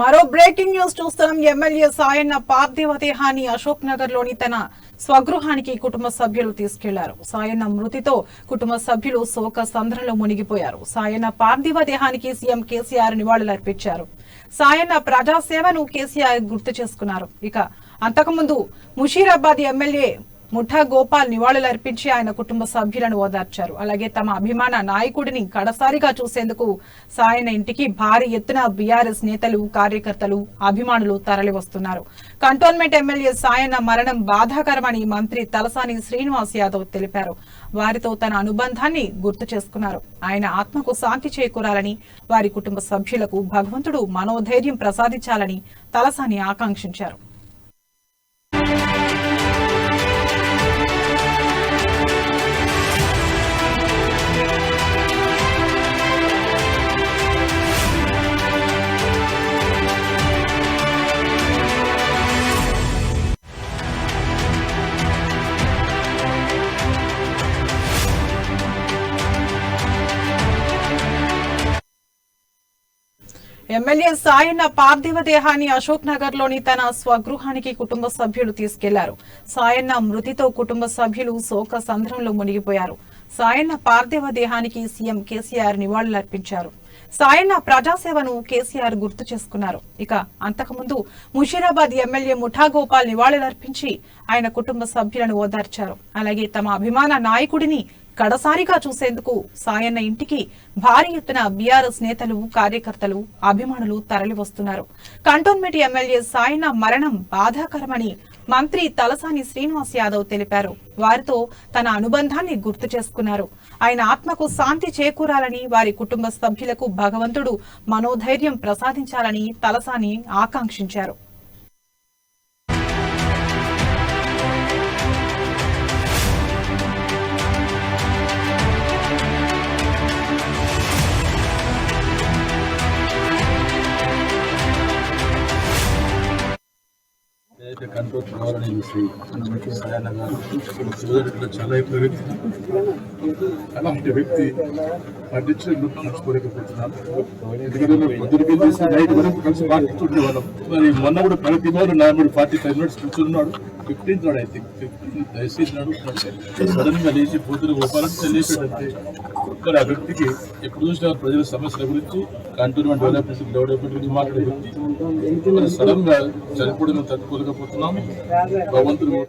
మరో breaking news చూస్తున్నాం. MLA Sayanna పార్థివ దేహాన్ని అశోక్ నగర్ లోని తన స్వగృహానికి కుటుంబ సభ్యులు తీసుకెళ్లారు. సాయన్న మృతితో కుటుంబ సభ్యులు శోక సంద్రంలో మునిగిపోయారు. సాయన్న పార్థివ దేహానికి సీఎం కేసీఆర్ నివాళులర్పించారు. సాయన్న ప్రజాసేవను కేసీఆర్ గుర్తు చేసుకున్నారు. ఇక అంతకుముందు ముషీరాబాద్ ఎమ్మెల్యే ముఠా గోపాల్ నివాళులర్పించి ఆయన కుటుంబ సభ్యులను ఓదార్చారు. అలాగే తమ అభిమాన నాయకుడిని కడసారిగా చూసేందుకు సాయన్న ఇంటికి భారీ ఎత్తున బీఆర్ఎస్ నేతలు, కార్యకర్తలు, అభిమానులు తరలివస్తున్నారు. కంటోన్మెంట్ ఎమ్మెల్యే సాయన్న మరణం బాధాకరమని మంత్రి తలసాని శ్రీనివాస్ యాదవ్ తెలిపారు. వారితో తన అనుబంధాన్ని గుర్తు చేసుకున్నారు. ఆయన ఆత్మకు శాంతి చేకూరాలని, వారి కుటుంబ సభ్యులకు భగవంతుడు మనోధైర్యం ప్రసాదించాలని తలసాని ఆకాంక్షించారు. ఎమ్మెల్యే సాయన్న పార్థివ దేహాన్ని అశోక్ నగర్ లోని తన స్వగృహానికి కుటుంబ సభ్యులు తీసుకెళ్లారు. సాయన్న మృతితో కుటుంబ సభ్యులు శోక సంద్రంలో మునిగిపోయారు. సాయన్న పార్థివ దేహానికి సీఎం కేసీఆర్ నివాళులర్పించారు. సాయన్న ప్రజాసేవను కేసీఆర్ గుర్తు చేసుకున్నారు. ఇక అంతకుముందు ముషీరాబాద్ ఎమ్మెల్యే ముఠా గోపాల్ నివాళులర్పించి ఆయన కుటుంబ సభ్యులను ఓదార్చారు. అలాగే తమ అభిమాన నాయకుడిని కడసారిగా చూసేందుకు సాయన్న ఇంటికి భారీ ఎత్తున బీఆర్ఎస్ నేతలు, కార్యకర్తలు, అభిమానులు తరలివస్తున్నారు. కంటోన్మెంట్ ఎమ్మెల్యే సాయన్న మరణం బాధాకరమని మంత్రి తలసాని శ్రీనివాస్ యాదవ్ తెలిపారు. వారితో తన అనుబంధాన్ని గుర్తు చేసుకున్నారు. ఆయన ఆత్మకు శాంతి చేకూరాలని, వారి కుటుంబ సభ్యులకు భగవంతుడు మనోధైర్యం ప్రసాదించాలని తలసాని ఆకాంక్షించారు. కంట్రోల్ కావాలని సాయన్న గారు సోదరుడిలో చాలా ఎక్కువ వ్యక్తి. అలాంటి వ్యక్తి పట్టించుకుని మర్చిపోలేకపోతున్నాను. ఎందుకంటే పొద్దున చేసి నైట్ వరకు కలిసి పాటిస్తుండేవాళ్ళం. మరి మొన్న కూడా ప్రతి రోజు 45 minutes కూర్చున్నాడు. 15th నాడు, ఐ థింక్ 15th దయచేసి నాడు సడన్ గా లేచి పొద్దున గోపాలని తెలియదంటే మరి ఆ వ్యక్తికి ఎప్పుడు చూసిన ప్రజల సమస్యల గురించి, కంటోన్మెంట్ డెవలప్మెంట్ గురించి మాట్లాడే వ్యక్తి సడన్ గా చనిపోవడం తట్టుకోలేకపోతున్నాము. భగవంతుడు